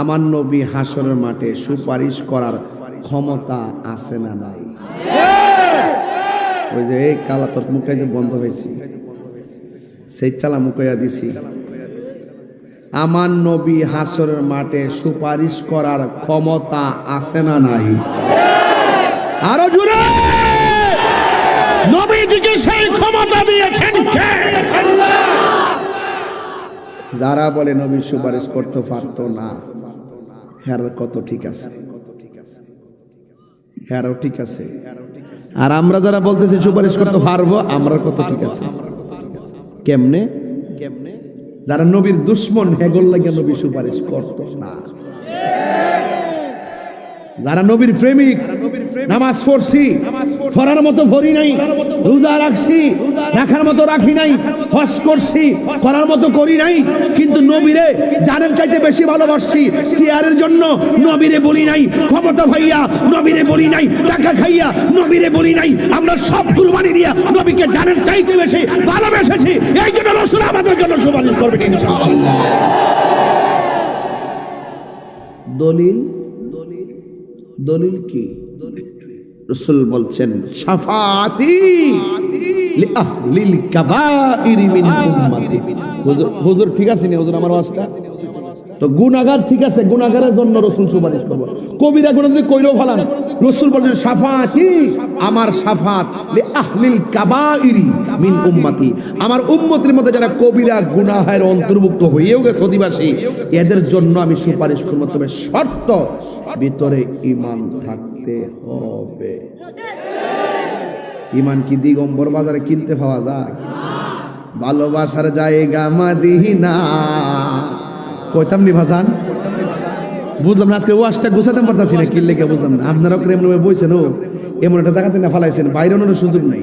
আমার নবী হাসরের মাঠে সুপারিশ করার ক্ষমতা আছে না নাই? ওই যে এই কালা তোর মুখে বন্ধ হয়েছি, সেই চালা মুখাইয়া দিছি। আমার নবী হাসরের মাঠে সুপারিশ করার ক্ষমতা আছে না নাই? আরো জোরে, নবীজিকে সেই ক্ষমতা দিয়েছেন কে? আল্লাহ। যারা বলে নবী সুপারিশ করতে পারতো না, হ্যাঁ কত ঠিক আছে, হ্যাঁ ঠিক আছে। আর আমরা যারা বলতেছি সুপারিশ করতে পারবো, আমরা কত ঠিক আছে। কেমনে? যারা নবীর দুশ্মন হেগল লাগে নবী সুপারিশ করতো না। যারা নবীর প্রেমিক, নামাজ পড়ছি পড়ার মতো পড়ি নাই, রোজা রাখছি রাখার মতো রাখি নাই, হজ করছি করার মতো করি নাই, কিন্তু নবীরে জানের চাইতে বেশি ভালোবাসছি। সিয়ারের জন্য নবীরে বলি নাই, ক্ষমতা ভাইয়া নবীরে বলি নাই, টাকা খাইয়া নবীরে বলি নাই, আমরা সব কুরবানি দিয়া নবীকে জানের চাইতে বেশি ভালোবেসেছি। এই জন্য রাসূল আমাদের জন্য সুপারিশ করবেন ইনশাআল্লাহ। দলিল কি? রাসূল বলছেন শাফাআতি লিআহলিল কাবাইরি মিন উম্মতি। হুজুর ঠিক আছে নি হুজুর আমার ওয়াজটা? তো গুনাহগার ঠিক আছে, গুনাহগারের জন্য রাসূল সুপারিশ করব। কবিরা গুনাহ যদি কইরো ফেলান, রাসূল বলেন শাফাআতি, আমার শাফাত লিআহলিল কাবাইরি মিন উম্মতি, আমার উম্মতের মধ্যে যারা কবিরা গুনাহের অন্তর্ভুক্ত হয়েও গেছে অধিবাসী, এদের জন্য আমি সুপারিশ করব, তবে শর্ত ভিতরে ঈমান থাকতে হবে। ঈমান কি দিগম্বর বাজারে কিনতে পাওয়া যায়? ভালোবাসার জায়গা মদিনা। কইতাম নি ভাজান, বুঝলাম না আজকে ওয়াজটা গোছাতে পারতাছি না, কি লেগে বুঝলাম না। আপনারা এমন ভাবে বইছেন, ও এমন একটা জায়গাতে না ফালাইছেন, বাইরে সুযোগ নাই,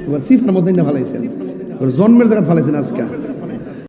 এবার সিফার মধ্যে না ফালাইছেন, জন্মের জায়গা ফালাইছেন আজকে।